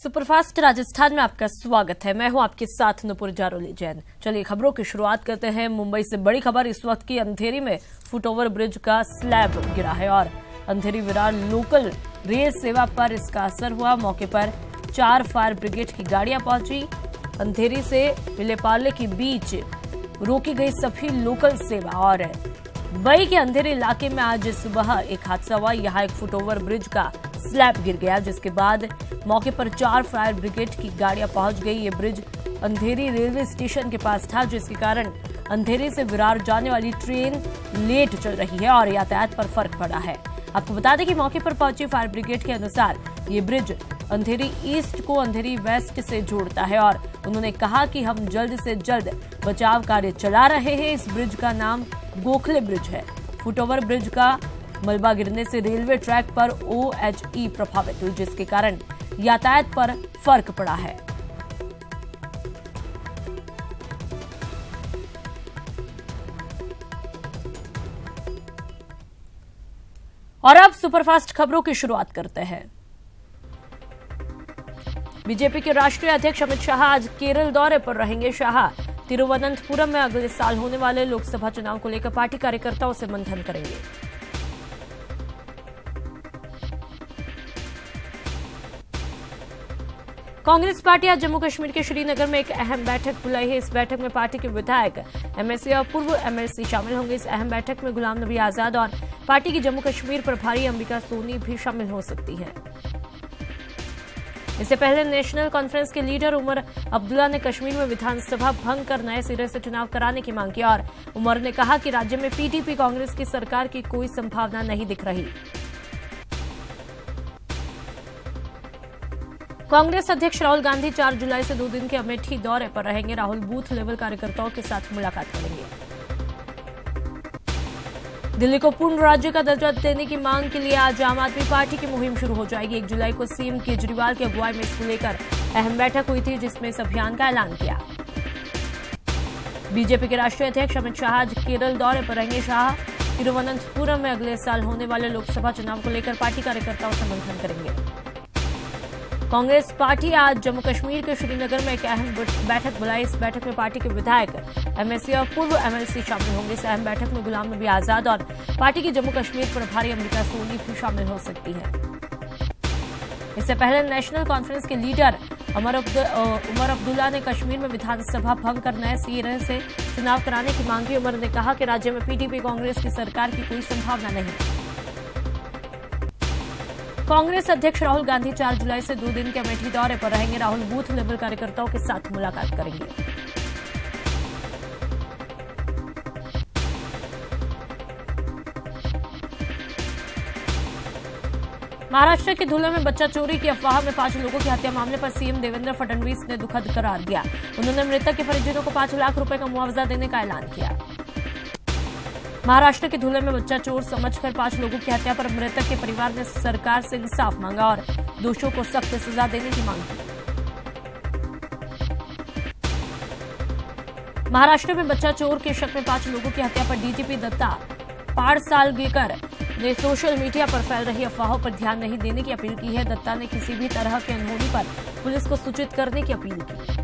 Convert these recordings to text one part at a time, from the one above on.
Superfast Rajasthan में आपका स्वागत है। मैं हूं आपके साथ नुपुर जारोली जैन। चलिए खबरों की शुरुआत करते हैं। मुंबई से बड़ी खबर इस वक्त की अंधेरी में फुटओवर ब्रिज का स्लैब गिरा है और अंधेरी विरार लोकल रेल सेवा पर इसका असर हुआ। मौके पर 4 फायर ब्रिगेड की गाड़ियां पहुंची। अंधेरी से विलेपार्ले के बीच रोकी गई सभी लोकल सेवा और मुंबई के अंधेरे इलाके में आज सुबह एक हादसा हुआ। यहां एक फुटओवर ब्रिज का स्लैब गिर गया, जिसके बाद मौके पर 4 फायर ब्रिगेड की गाड़ियां पहुंच गई। ये ब्रिज अंधेरी रेलवे स्टेशन के पास था, जिसके कारण अंधेरी से विरार जाने वाली ट्रेन लेट चल रही है और यातायात पर फर्क पड़ा है। आपको बता दें कि मौके पर पहुंची फायर ब्रिगेड के अनुसार ये ब्रिज अंधेरी ईस्ट को अंधेरी वेस्ट से जोड़ता है और उन्होंने कहा कि हम जल्द से जल्द बचाव कार्य चला रहे हैं। इस ब्रिज का नाम गोखले ब्रिज है। फुटओवर ब्रिज का मलबा गिरने से रेलवे ट्रैक पर OHE प्रभावित हुई, जिसके कारण यातायात पर फर्क पड़ा है। और अब सुपरफास्ट खबरों की शुरुआत करते हैं। बीजेपी के राष्ट्रीय अध्यक्ष अमित शाह आज केरल दौरे पर रहेंगे। शाह तिरुवनंतपुरम में अगले साल होने वाले लोकसभा चुनाव को लेकर पार्टी कार्यकर्ताओं से मंथन करेंगे। कांग्रेस पार्टी आज जम्मू कश्मीर के श्रीनगर में एक अहम बैठक बुलाई है। इस बैठक में पार्टी के विधायक, MLC और पूर्व MLC शामिल होंगे। इस अहम बैठक में गुलाम नबी आजाद और पार्टी की जम्मू कश्मीर प्रभारी अंबिका सोनी भी शामिल हो सकती है। इससे पहले नेशनल कॉन्फ्रेंस के लीडर उमर अब्दुल्ला ने कश्मीर में विधानसभा भंग कर नए सिरे से चुनाव कराने की मांग की और उमर ने कहा कि राज्य में PDP कांग्रेस की सरकार की कोई संभावना नहीं दिख रही। कांग्रेस अध्यक्ष राहुल गांधी 4 जुलाई से 2 दिन के अमेठी दौरे पर रहेंगे। राहुल बूथ लेवल कार्यकर्ताओं के साथ मुलाकात करेंगे। दिल्ली को पूर्ण राज्य का दर्जा देने की मांग के लिए आज आम आदमी पार्टी की मुहिम शुरू हो जाएगी। 1 जुलाई को CM केजरीवाल की अगुवाई में इसको लेकर अहम बैठक हुई थी, जिसमें इस अभियान का ऐलान किया। बीजेपी के राष्ट्रीय अध्यक्ष अमित शाह आज केरल दौरे पर रहेंगे। शाह तिरुवनंतपुरम में अगले साल होने वाले लोकसभा चुनाव को लेकर पार्टी कार्यकर्ताओं से मंथन करेंगे। कांग्रेस पार्टी आज जम्मू कश्मीर के श्रीनगर में एक अहम बैठक बुलाई। इस बैठक में पार्टी के विधायक, MLC और पूर्व MLC शामिल होंगे। इस अहम बैठक में गुलाम नबी आजाद और पार्टी की जम्मू कश्मीर प्रभारी अंबिका सोनी भी शामिल हो सकती है। इससे पहले नेशनल कॉन्फ्रेंस के लीडर उमर अब्दुल्ला ने कश्मीर में विधानसभा भंग कर नए सिरे से चुनाव कराने की मांग की। उमर ने कहा कि राज्य में PDP कांग्रेस की सरकार की कोई संभावना नहीं। कांग्रेस अध्यक्ष राहुल गांधी 4 जुलाई से 2 दिन के अमेठी दौरे पर रहेंगे। राहुल बूथ लेवल कार्यकर्ताओं के साथ मुलाकात करेंगे। महाराष्ट्र के धुले में बच्चा चोरी की अफवाह में 5 लोगों की हत्या मामले पर CM देवेंद्र फडणवीस ने दुखद करार दिया। उन्होंने मृतक के परिजनों को 5 लाख रुपए का मुआवजा देने का ऐलान किया। महाराष्ट्र के धुले में बच्चा चोर समझकर 5 लोगों की हत्या पर मृतक के परिवार ने सरकार से इंसाफ मांगा और दोषियों को सख्त सजा देने की मांग की। महाराष्ट्र में बच्चा चोर के शक में 5 लोगों की हत्या पर DGP दत्ता पाडसालगेकर ने सोशल मीडिया पर फैल रही अफवाहों पर ध्यान नहीं देने की अपील की है। दत्ता ने किसी भी तरह की अनहोनी पर पुलिस को सूचित करने की अपील की।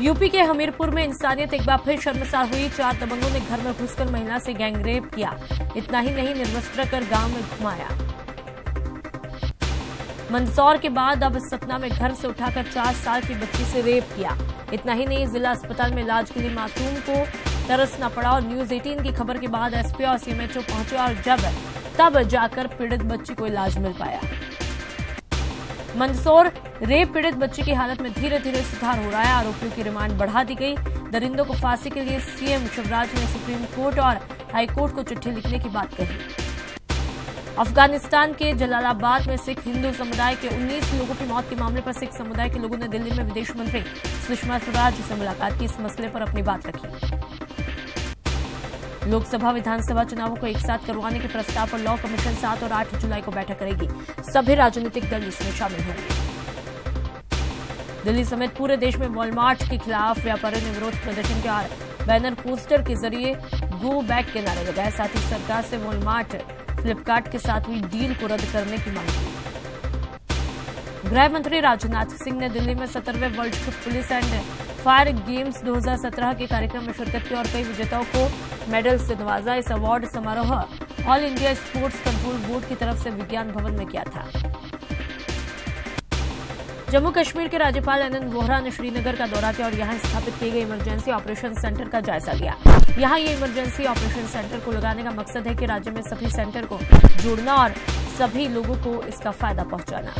यूपी के हमीरपुर में इंसानियत एक बार फिर शर्मसार हुई। 4 दबंगों ने घर में घुसकर महिला से गैंगरेप किया। इतना ही नहीं, निर्वस्त्र कर गांव में घुमाया। मंदसौर के बाद अब सतना में घर से उठाकर 4 साल की बच्ची से रेप किया। इतना ही नहीं, जिला अस्पताल में इलाज के लिए मासूम को तरसना पड़ा और न्यूज 18 की खबर के बाद SP और CMHO पहुंचे और तब जाकर पीड़ित बच्ची को इलाज मिल पाया। मंदसौर रेप पीड़ित बच्ची की हालत में धीरे धीरे सुधार हो रहा है। आरोपियों की रिमांड बढ़ा दी गई। दरिंदों को फांसी के लिए CM शिवराज ने सुप्रीम कोर्ट और हाई कोर्ट को चिट्ठी लिखने की बात कही। अफगानिस्तान के जलालाबाद में सिख हिंदू समुदाय के 19 लोगों की मौत के मामले पर सिख समुदाय के लोगों ने दिल्ली में विदेश मंत्री सुषमा स्वराज से मुलाकात की। इस मसले पर अपनी बात रखी। लोकसभा विधानसभा चुनावों को एक साथ करवाने के प्रस्ताव पर लॉ कमीशन 7 और 8 जुलाई को बैठक करेगी। सभी राजनीतिक दल इसमें शामिल होंगे। दिल्ली समेत पूरे देश में वॉलमार्ट के खिलाफ व्यापारियों ने विरोध प्रदर्शन किया और बैनर पोस्टर के जरिए गो बैक के नारे लगाए। साथ ही सरकार से वॉलमार्ट फ्लिपकार्ट के साथ हुई डील को रद्द करने की मांग की। गृह मंत्री राजनाथ सिंह ने दिल्ली में 17वें World Police and Fire Games 2017 के कार्यक्रम में शिरकत की और कई विजेताओं को मेडल से नवाजा। इस अवार्ड समारोह all India sports control board की तरफ से विज्ञान भवन में किया था। जम्मू कश्मीर के राज्यपाल आनंद वोहरा ने श्रीनगर का दौरा किया और यहां स्थापित किए गए इमरजेंसी ऑपरेशन सेंटर का जायजा लिया। यहां ये इमरजेंसी ऑपरेशन सेंटर को लगाने का मकसद है कि राज्य में सभी सेंटर को जोड़ना और सभी लोगों को इसका फायदा पहुंचाना।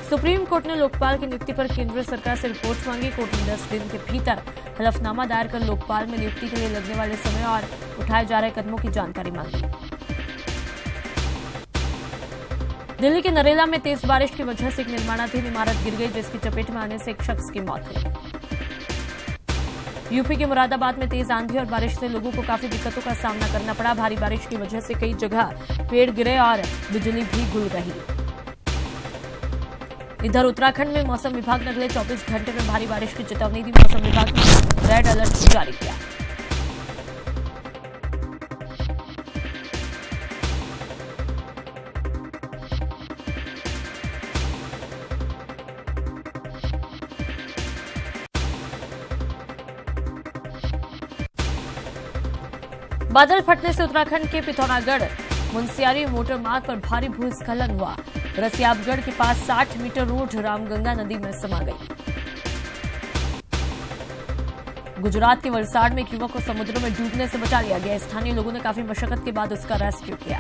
सुप्रीम कोर्ट ने लोकपाल की नियुक्ति पर केंद्र सरकार से रिपोर्ट मांगी। कोर्ट ने 10 दिन के भीतर हलफनामा दायर कर लोकपाल में नियुक्ति के लिए लगने वाले समय और उठाए जा रहे कदमों की जानकारी मांगी। दिल्ली के नरेला में तेज बारिश की वजह से एक निर्माणाधीन इमारत गिर गई, जिसकी चपेट में आने से एक शख्स की मौत हुई। यूपी के मुरादाबाद में तेज आंधी और बारिश से लोगों को काफी दिक्कतों का सामना करना पड़ा। भारी बारिश की वजह से कई जगह पेड़ गिरे और बिजली भी गुल रही। इधर उत्तराखंड में मौसम विभाग ने अगले 24 घंटे में भारी बारिश की चेतावनी दी। मौसम विभाग ने रेड अलर्ट जारी किया। बादल फटने से उत्तराखंड के पिथौरागढ़ मुनस्यारी मोटर मार्ग पर भारी भूस्खलन हुआ। रसियाबगढ़ के पास 60 मीटर रोड रामगंगा नदी में समा गई। गुजरात के वलसाड़ में एक युवक को समुद्र में डूबने से बचा लिया गया। स्थानीय लोगों ने काफी मशक्कत के बाद उसका रेस्क्यू किया।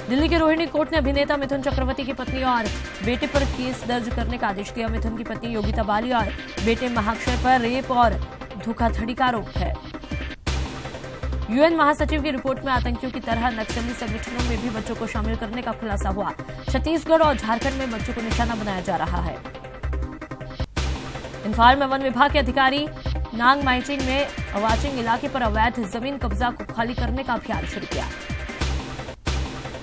दिल्ली के रोहिणी कोर्ट ने अभिनेता मिथुन चक्रवर्ती की पत्नी और बेटे पर केस दर्ज करने का आदेश दिया। मिथुन की पत्नी योगिता बाली और बेटे महाक्षय पर रेप और धोखाधड़ी का आरोप है। यूएन महासचिव की रिपोर्ट में आतंकियों की तरह नक्सली संगठनों में भी बच्चों को शामिल करने का खुलासा हुआ। छत्तीसगढ़ और झारखंड में बच्चों को निशाना बनाया जा रहा है। इंफाल में वन विभाग के अधिकारी नांग माइचिंग में अवाचिंग इलाके पर अवैध जमीन कब्जा को खाली करने का अभियान शुरू किया।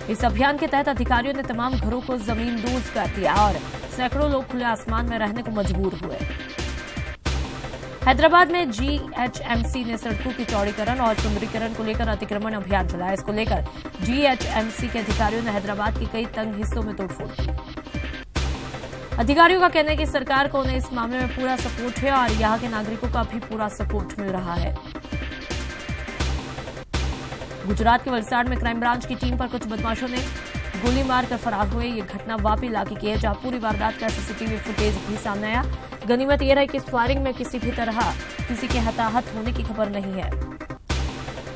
इस अभियान के तहत अधिकारियों ने तमाम घरों को जमींदोज कर दिया और सैकड़ों लोग खुले आसमान में रहने को मजबूर हुए। हैदराबाद में जीएचएमसी ने सड़कों की चौड़ीकरण और सुंदरीकरण को लेकर अतिक्रमण अभियान चलाया। इसको लेकर जीएचएमसी के अधिकारियों ने हैदराबाद के कई तंग हिस्सों में तोड़फोड़ की। अधिकारियों का कहना है कि सरकार को उन्हें इस मामले में पूरा सपोर्ट है और यहां के नागरिकों का भी पूरा सपोर्ट मिल रहा है। गुजरात के वलसाड़ में क्राइम ब्रांच की टीम पर कुछ बदमाशों ने गोली मारकर फरार हुए। ये घटना वापी इलाके की है, जहां पूरी वारदात का सीसीटीवी फुटेज भी सामने आया। गनीमत यह रही कि इस फायरिंग में किसी भी तरह किसी के हताहत होने की खबर नहीं है।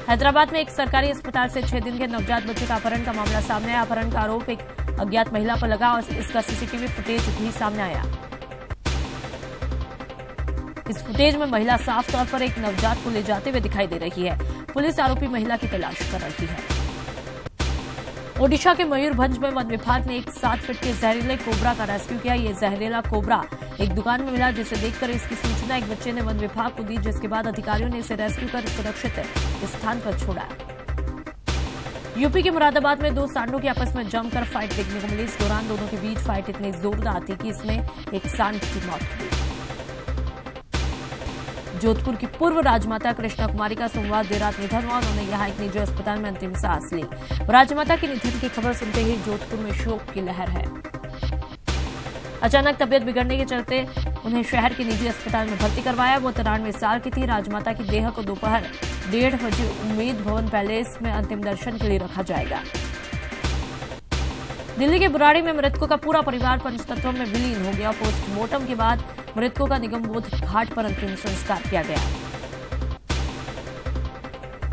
हैदराबाद में एक सरकारी अस्पताल से 6 दिन के नवजात बच्चे का अपहरण का मामला सामने आया। अपहरण का आरोप एक अज्ञात महिला पर लगा और इसका सीसीटीवी फुटेज भी सामने आया। इस फुटेज में महिला साफ तौर पर एक नवजात को ले जाते हुए दिखाई दे रही है। पुलिस आरोपी महिला की तलाश कर रही है। ओडिशा के मयूरभंज में वन विभाग ने एक 7 फीट के जहरीले कोबरा का रेस्क्यू किया। ये जहरीला कोबरा एक दुकान में मिला, जिसे देखकर इसकी सूचना एक बच्चे ने वन विभाग को दी, जिसके बाद अधिकारियों ने इसे रेस्क्यू कर सुरक्षित स्थान पर छोड़ा। यूपी के मुरादाबाद में 2 सांडों की आपस में जमकर फाइट देखने को मिली। इस दौरान दोनों के बीच फाइट इतनी जोरदार थी कि इसमें एक सांड की मौत हुई। जोधपुर की पूर्व राजमाता कृष्णा कुमारी का सोमवार देर रात निधन हुआ। उन्होंने यहां एक निजी अस्पताल में अंतिम सांस ली। राजमाता के निधन की खबर सुनते ही जोधपुर में शोक की लहर है। अचानक तबियत बिगड़ने के चलते उन्हें शहर के निजी अस्पताल में भर्ती करवाया। वो 93 साल की थी। राजमाता की देह को दोपहर 1:30 बजे उम्मेद भवन पैलेस में अंतिम दर्शन के लिए रखा जाएगा। दिल्ली के बुराड़ी में मृतकों का पूरा परिवार पंचतत्व में विलीन हो गया। पोस्टमार्टम के बाद मृतकों का निगमबोध घाट पर अंतिम संस्कार किया गया।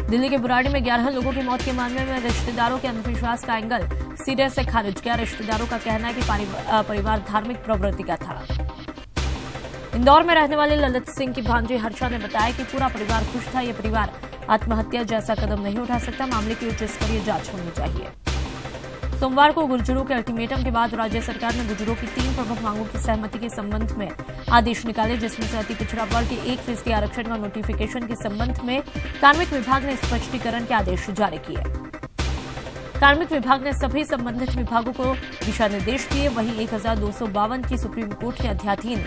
दिल्ली के बुराड़ी में 11 लोगों की मौत के मामले में रिश्तेदारों के अंधविश्वास का एंगल सिरे से खारिज किया। रिश्तेदारों का कहना है कि परिवार धार्मिक प्रवृत्ति का था। इंदौर में रहने वाले ललित सिंह की भांजी हर्षा ने बताया कि पूरा परिवार खुश था। यह परिवार आत्महत्या जैसा कदम नहीं उठा सकता। मामले की उच्च स्तरीय जांच होनी चाहिए। सोमवार को गुर्जरों के अल्टीमेटम के बाद राज्य सरकार ने गुर्जरों की 3 प्रमुख मांगों की सहमति के संबंध में आदेश निकाले, जिसमें से अति पिछड़ा वर्ग के 1% आरक्षण का नोटिफिकेशन के संबंध में कार्मिक विभाग ने स्पष्टीकरण के आदेश जारी किए। कार्मिक विभाग ने सभी संबंधित विभागों को दिशा निर्देश दिए। वहीं 1252 की सुप्रीम कोर्ट के अध्याधीन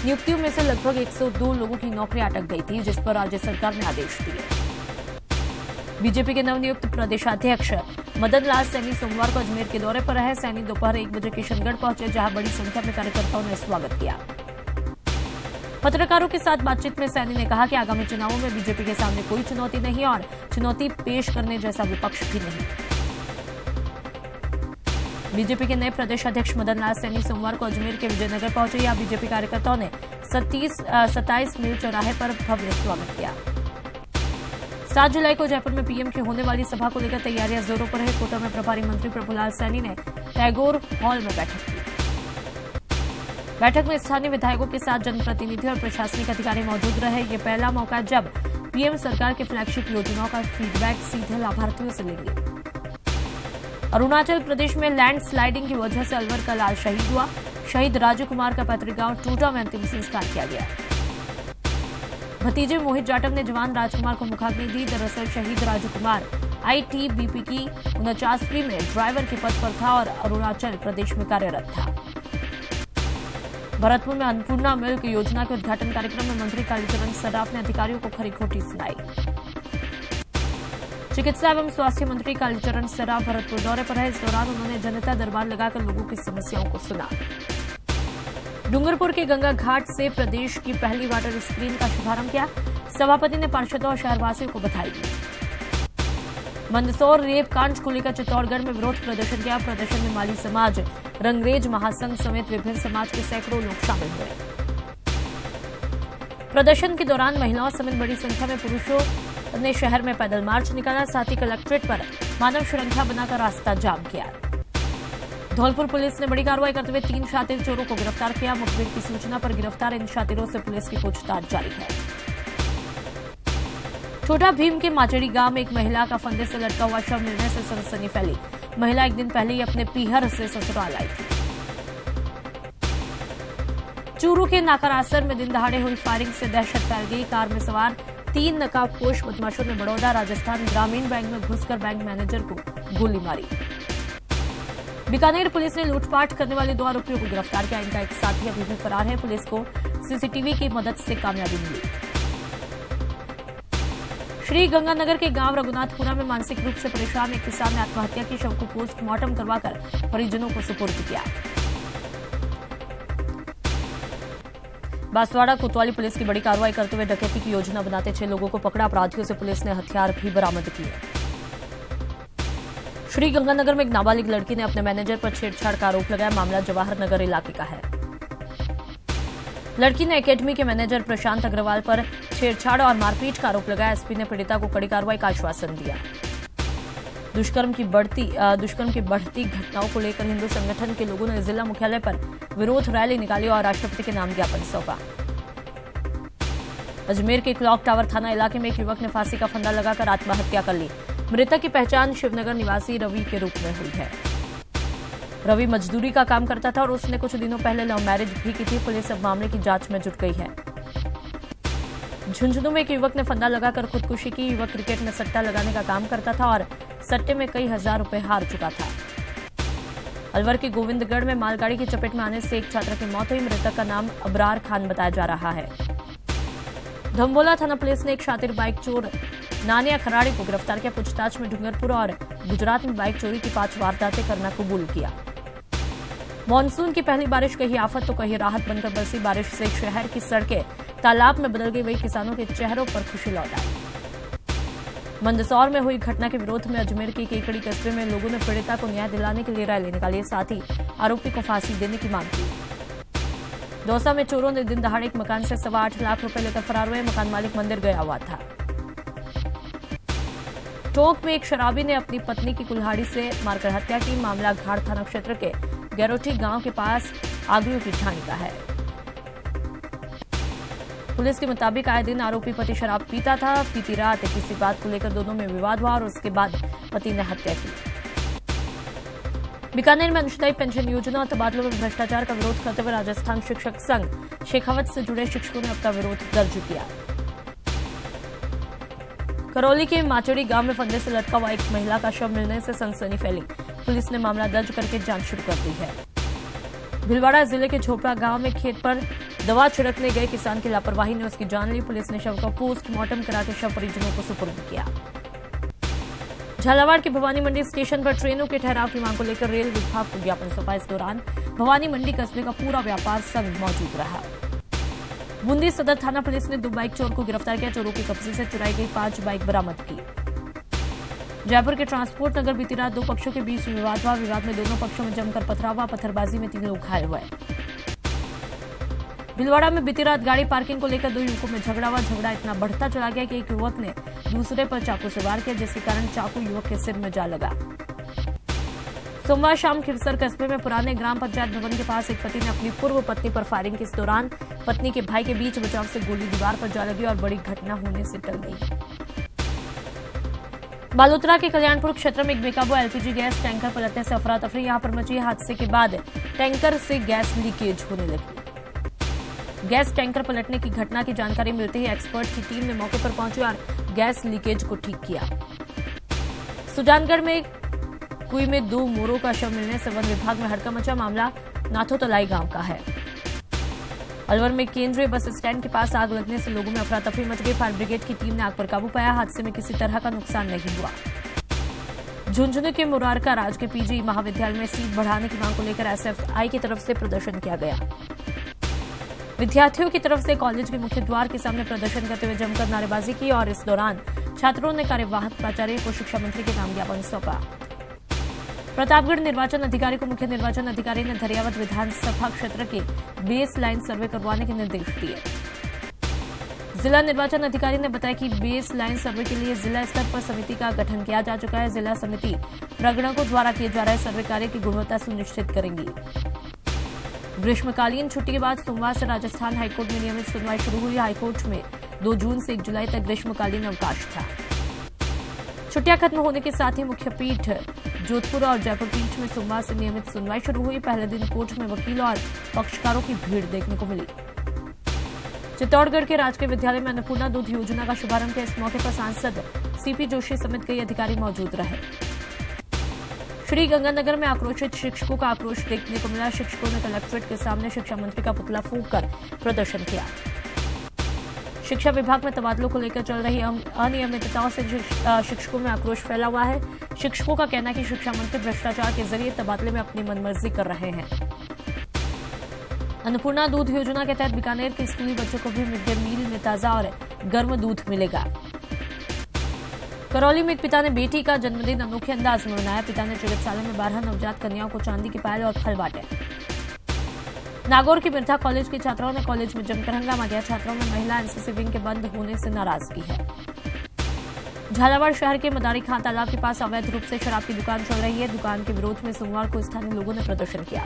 नियुक्तियों में से लगभग 102 लोगों की नौकरी अटक गई थी, जिस पर राज्य सरकार ने आदेश दिए। बीजेपी के नवनियुक्त प्रदेशाध्यक्ष मदन लाल सैनी सोमवार को अजमेर के दौरे पर रहे। सैनी दोपहर 1 बजे किशनगढ़ पहुंचे, जहां बड़ी संख्या में कार्यकर्ताओं ने स्वागत किया। पत्रकारों के साथ बातचीत में सैनी ने कहा कि आगामी चुनावों में बीजेपी के सामने कोई चुनौती नहीं और चुनौती पेश करने जैसा विपक्ष भी नहीं। बीजेपी के नए प्रदेश अध्यक्ष मदन लाल सैनी सोमवार को अजमेर के विजयनगर पहुंचे। यहां बीजेपी कार्यकर्ताओं ने 27 मील चौराहे पर भव्य स्वागत किया। 7 जुलाई को जयपुर में पीएम की होने वाली सभा को लेकर तैयारियां जोरों पर है। कोटा में प्रभारी मंत्री प्रभुलाल सैनी ने टैगोर हॉल में बैठक की। बैठक में स्थानीय विधायकों के साथ जनप्रतिनिधि और प्रशासनिक अधिकारी मौजूद रहे। ये पहला मौका है जब पीएम सरकार की फ्लैगशिप योजनाओं का फीडबैक सीधे लाभार्थियों से लेंगे। अरुणाचल प्रदेश में लैंड स्लाइडिंग की वजह से अलवर का लाल शहीद हुआ। शहीद राजू कुमार का पैतृक गांव टूटा में अंतिम संस्कार किया गया। भतीजे मोहित जाटव ने जवान राजकुमार को मुखाग्नि दी। दरअसल शहीद राजू कुमार आईटीबीपी की 49वीं में ड्राइवर के पद पर था और अरुणाचल प्रदेश में कार्यरत था। भरतपुर में अन्नपूर्णा मिल्क योजना के उद्घाटन कार्यक्रम में मंत्री कालीचरण सराफ ने अधिकारियों को खरी खोटी सुनाई। चिकित्सा एवं स्वास्थ्य मंत्री कालीचरण सराफ भरतपुर दौरे पर है। इस दौरान उन्होंने जनता दरबार लगाकर लोगों की समस्याओं को सुना। डूंगरपुर के गंगा घाट से प्रदेश की पहली वाटर स्क्रीन का शुभारंभ किया। सभापति ने पार्षदों और शहरवासियों को बधाई दी। मंदसौर रेप कांड को लेकर चित्तौड़गढ़ में विरोध प्रदर्शन किया। प्रदर्शन में माली समाज, रंगरेज महासंघ समेत विभिन्न समाज के सैकड़ों लोग शामिल हुए। प्रदर्शन के दौरान महिलाओं समेत बड़ी संख्या में पुरुषों ने शहर में पैदल मार्च निकाला। साथ ही कलेक्ट्रेट पर मानव श्रृंखला बनाकर रास्ता जाम किया। धौलपुर पुलिस ने बड़ी कार्रवाई करते हुए 3 शातिर चोरों को गिरफ्तार किया। मुखबिर की सूचना पर गिरफ्तार इन शातिरों से पुलिस की पूछताछ जारी है। छोटा भीम के माचड़ी गांव में एक महिला का फंदे से लटका हुआ शव मिलने से सनसनी फैली। महिला एक दिन पहले ही अपने पीहर से ससुराल आई थी। चूरू के नाकारासर में दिन दहाड़े हुई फायरिंग से दहशत फैल गई। कार में सवार 3 नकाबपोश बदमाशों ने बड़ौदा राजस्थान ग्रामीण बैंक में घुसकर बैंक मैनेजर को गोली मारी। बीकानेर पुलिस ने लूटपाट करने वाले 2 आरोपियों को गिरफ्तार किया। इनका एक साथी अभी भी फरार है। पुलिस को सीसीटीवी की मदद से कामयाबी मिली। श्री गंगानगर के गांव रघुनाथपुरा में मानसिक रूप से परेशान एक किसान ने आत्महत्या की। शव को पोस्टमार्टम करवाकर परिजनों को सुपुर्द किया। बांसवाड़ा कोतवाली पुलिस की बड़ी कार्रवाई करते हुए डकैती की योजना बनाते 6 लोगों को पकड़ा। अपराधियों से पुलिस ने हथियार भी बरामद किए। श्री गंगानगर में एक नाबालिग लड़की ने अपने मैनेजर पर छेड़छाड़ का आरोप लगाया। मामला जवाहर नगर इलाके का है। लड़की ने एकेडमी के मैनेजर प्रशांत अग्रवाल पर छेड़छाड़ और मारपीट का आरोप लगाया। एसपी ने पीड़िता को कड़ी कार्रवाई का आश्वासन दिया। दुष्कर्म की बढ़ती घटनाओं को लेकर हिंदू संगठन के लोगों ने जिला मुख्यालय पर विरोध रैली निकाली और राष्ट्रपति के नाम ज्ञापन सौंपा। अजमेर के क्लॉक टावर थाना इलाके में एक युवक ने फांसी का फंदा लगाकर आत्महत्या कर ली। मृतक की पहचान शिवनगर निवासी रवि के रूप में हुई है। रवि मजदूरी का काम करता था और उसने कुछ दिनों पहले लव मैरिज भी की थी। पुलिस अब मामले की जांच में जुट गई है। झुंझुनू में एक युवक ने फंदा लगाकर खुदकुशी की। युवक क्रिकेट में सट्टा लगाने का काम करता था और सट्टे में कई हजार रुपए हार चुका था। अलवर के गोविंदगढ़ में मालगाड़ी की चपेट में आने से एक छात्र की मौत हुई। मृतक का नाम अबरार खान बताया जा रहा है। धम्बोला थाना पुलिस ने एक शातिर बाइक चोर नानिया खराड़े को गिरफ्तार किया। पूछताछ में डूंगरपुर और गुजरात में बाइक चोरी की 5 वारदातें करना कबूल किया। मानसून की पहली बारिश कहीं आफत तो कहीं राहत बनकर बरसी। बारिश से शहर की सड़कें तालाब में बदल गई। वही किसानों के चेहरों पर खुशी लौट आई। मंदसौर में हुई घटना के विरोध में अजमेर के केकड़ी कस्बे में लोगों ने पीड़िता को न्याय दिलाने के लिए रैली निकाली। साथ ही आरोपी को फांसी देने की मांग की। दौसा में चोरों ने दिन दहाड़े एक मकान से 8.25 लाख रुपए लेकर फरार हुए। मकान मालिक मंदिर गया हुआ था। टोंक में एक शराबी ने अपनी पत्नी की कुल्हाड़ी से मारकर हत्या की। मामला घाड़ थाना क्षेत्र के गैरोटी गांव के पास आगरियों की ढाणी का है। पुलिस के मुताबिक आए दिन आरोपी पति शराब पीता था। बीती रात किसी बात को लेकर दोनों में विवाद हुआ और उसके बाद पति ने हत्या की। बीकानेर में अंशदायी पेंशन योजना और तबादलों में भ्रष्टाचार का विरोध करते हुए राजस्थान शिक्षक संघ शेखावत से जुड़े शिक्षकों ने अपना विरोध दर्ज किया। करौली के माचड़ी गांव में फंदे से लटका हुआ एक महिला का शव मिलने से सनसनी फैली। पुलिस ने मामला दर्ज करके जांच शुरू कर दी है। भीलवाड़ा जिले के झोपड़ा गांव में खेत पर दवा छिड़कने गए किसान की लापरवाही ने उसकी जान ली। पुलिस ने शव का पोस्टमार्टम करा के शव परिजनों को सुपुर्द किया। झालावाड़ के भवानी मंडी स्टेशन पर ट्रेनों के ठहराव की मांग को लेकर रेल विभाग को ज्ञापन सौंपा। इस दौरान भवानी मंडी कस्बे का पूरा व्यापार संघ मौजूद रहा। बूंदी सदर थाना पुलिस ने 2 बाइक चोर को गिरफ्तार किया। चोरों के कब्जे से चुराई गई 5 बाइक बरामद की। जयपुर के ट्रांसपोर्ट नगर बीती रात 2 पक्षों के बीच विवाद हुआ। विवाद में दोनों पक्षों में जमकर पथराव, पत्थरबाजी में 3 लोग घायल हुए। भीलवाड़ा में बीती रात गाड़ी पार्किंग को लेकर 2 युवकों में झगड़ा हुआ। झगड़ा इतना बढ़ता चला गया कि एक युवक ने दूसरे पर चाकू से वार किया, जिसके कारण चाकू युवक के सिर में जा लगा। सोमवार शाम खिरसर कस्बे में पुराने ग्राम पंचायत भवन के पास एक पति ने अपनी पूर्व पत्नी पर फायरिंग की। इस दौरान पत्नी के भाई के बीच बचाव से गोली दीवार पर जा लगी और बड़ी घटना होने से टल गई। बालोतरा के कल्याणपुर क्षेत्र में एक बेकाबू एलपीजी गैस टैंकर पलटने से अफरा तफरी। यहां पर मची हादसे के बाद टैंकर से गैस लीकेज होने लगी। गैस टैंकर पलटने की घटना की जानकारी मिलते ही एक्सपर्ट की टीम ने मौके पर पहुंची और गैस लीकेज को ठीक किया। सुजानगढ़ में कुई में 2 मोरों का शव मिलने से वन विभाग में हड़कंप मचा। मामला नाथोतलाई गांव का है। अलवर में केंद्रीय बस स्टैंड के पास आग लगने से लोगों में अफरा तफरी मच गई। फायर ब्रिगेड की टीम ने आग पर काबू पाया। हादसे में किसी तरह का नुकसान नहीं हुआ। झुंझुनू के मुरारका राज के पीजी महाविद्यालय में सीट बढ़ाने की मांग को लेकर एसएफआई की तरफ से प्रदर्शन किया गया। विद्यार्थियों की तरफ से कॉलेज के मुख्य द्वार के सामने प्रदर्शन करते हुए जमकर नारेबाजी की और इस दौरान छात्रों ने कार्यवाहक प्राचार्य को शिक्षा मंत्री के नाम ज्ञापन सौंपा। प्रतापगढ़ निर्वाचन अधिकारी को मुख्य निर्वाचन अधिकारी ने धरियावत विधानसभा क्षेत्र के बेस लाइन सर्वे करवाने के निर्देश दिए। जिला निर्वाचन अधिकारी ने बताया कि बेस लाइन सर्वे के लिए जिला स्तर पर समिति का गठन किया जा चुका है। जिला समिति प्रगणकों द्वारा किए जा रहे सर्वे कार्य की गुणवत्ता सुनिश्चित करेंगी। ग्रीष्मकालीन छुट्टी के बाद सोमवार से राजस्थान हाईकोर्ट में नियमित सुनवाई शुरू हुई। हाईकोर्ट में 2 जून से 1 जुलाई तक ग्रीष्मकालीन अवकाश था। छुट्टियां खत्म होने के साथ ही मुख्य पीठ जोधपुर और जयपुर पीठ में सोमवार से नियमित सुनवाई शुरू हुई। पहले दिन कोर्ट में वकीलों और पक्षकारों की भीड़ देखने को मिली। चित्तौड़गढ़ के राजकीय विद्यालय में अन्नपूर्णा दूध योजना का शुभारंभ किया। इस मौके पर सांसद सीपी जोशी समेत कई अधिकारी मौजूद रहे। श्री गंगानगर में आक्रोशित शिक्षकों का आक्रोश देखने को मिला। शिक्षकों ने कलेक्ट्रेट के सामने शिक्षा मंत्री का पुतला फूंककर प्रदर्शन किया। शिक्षा विभाग में तबादलों को लेकर चल रही अनियमितताओं से शिक्षकों में आक्रोश फैला हुआ है। शिक्षकों का कहना है कि शिक्षा मंत्री भ्रष्टाचार के जरिए तबादले में अपनी मनमर्जी कर रहे हैं। अन्नपूर्णा दूध योजना के तहत बीकानेर के स्कूली बच्चों को भी मिड डे मील में ताजा और गर्म दूध मिलेगा। करौली में एक पिता ने बेटी का जन्मदिन अनोखे अंदाज में मनाया। पिता ने चिकित्सालय में 12 नवजात कन्याओं को चांदी की पायल और फल बांटे। नागौर की मिर्धा कॉलेज की छात्राओं ने कॉलेज में जमकर हंगामा किया। छात्राओं में महिला एनसीसी विंग के बंद होने से नाराजगी है। झालावाड़ शहर के मदारी खां तालाब के पास अवैध रूप से शराब की दुकान चल रही है। दुकान के विरोध में सोमवार को स्थानीय लोगों ने प्रदर्शन किया।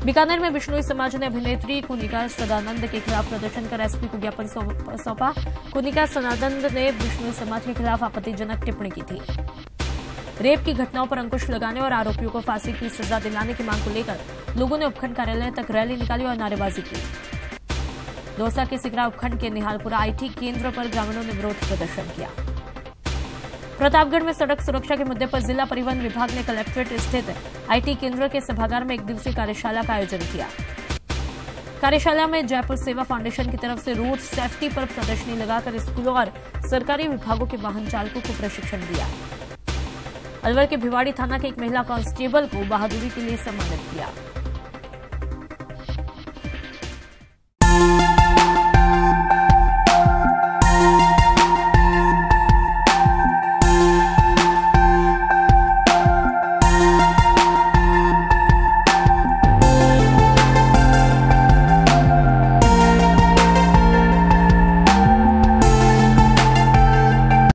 बीकानेर में बिश्नोई समाज ने अभिनेत्री कुनिका सदानंद के खिलाफ प्रदर्शन कर एसपी को ज्ञापन सौंपा। कुनिका सदानंद ने बिश्नोई समाज के खिलाफ आपत्तिजनक टिप्पणी की थी। रेप की घटनाओं पर अंकुश लगाने और आरोपियों को फांसी की सजा दिलाने की मांग को लेकर लोगों ने उपखंड कार्यालय तक रैली निकाली और नारेबाजी की। दौसा के सिकरा उपखंड के निहालपुरा आईटी केंद्र पर ग्रामीणों ने विरोध प्रदर्शन किया। प्रतापगढ़ में सड़क सुरक्षा के मुद्दे पर जिला परिवहन विभाग ने कलेक्ट्रेट स्थित आईटी केंद्र के सभागार में 1 दिवसीय कार्यशाला का आयोजन किया। कार्यशाला में जयपुर सेवा फाउंडेशन की तरफ से रोड सेफ्टी पर प्रदर्शनी लगाकर स्कूलों और सरकारी विभागों के वाहन चालकों को प्रशिक्षण दिया। अलवर के भिवाड़ी थाना के एक महिला कांस्टेबल को बहादुरी के लिए सम्मानित किया।